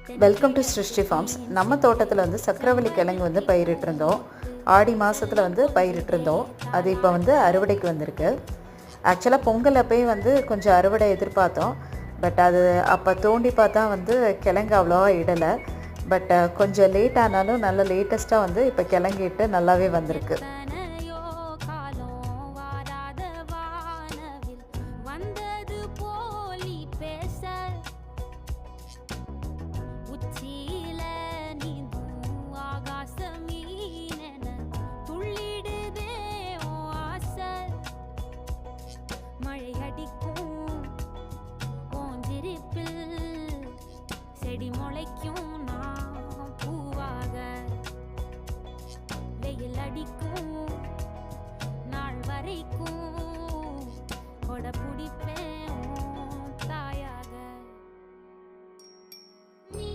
Welcome to சிருஷ்டி forms. நம்ம தோட்டத்தில் வந்து சக்கரவள்ளி கிழங்கு வந்து பயிரிட்டிருந்தோம். ஆடி மாதத்தில் வந்து பயிரிட்டிருந்தோம். அது இப்போ வந்து அறுவடைக்கு வந்திருக்கு. ஆக்சுவலாக பொங்கல் அப்போயும் வந்து கொஞ்சம் அறுவடை எதிர்பார்த்தோம். பட் அது அப்போ தோண்டி பார்த்தா வந்து கிழங்கு அவ்வளோவா இடலை. பட் கொஞ்சம் லேட் ஆனாலும் நல்ல லேட்டஸ்ட்டாக வந்து இப்போ கிழங்கு இட்டு நல்லாவே வந்திருக்கு. செடி முளைக்கும் நான் பூவாக, வெயில் அடிக்கும் நாள் வரைக்கும் கொடை பிடிப்பேன்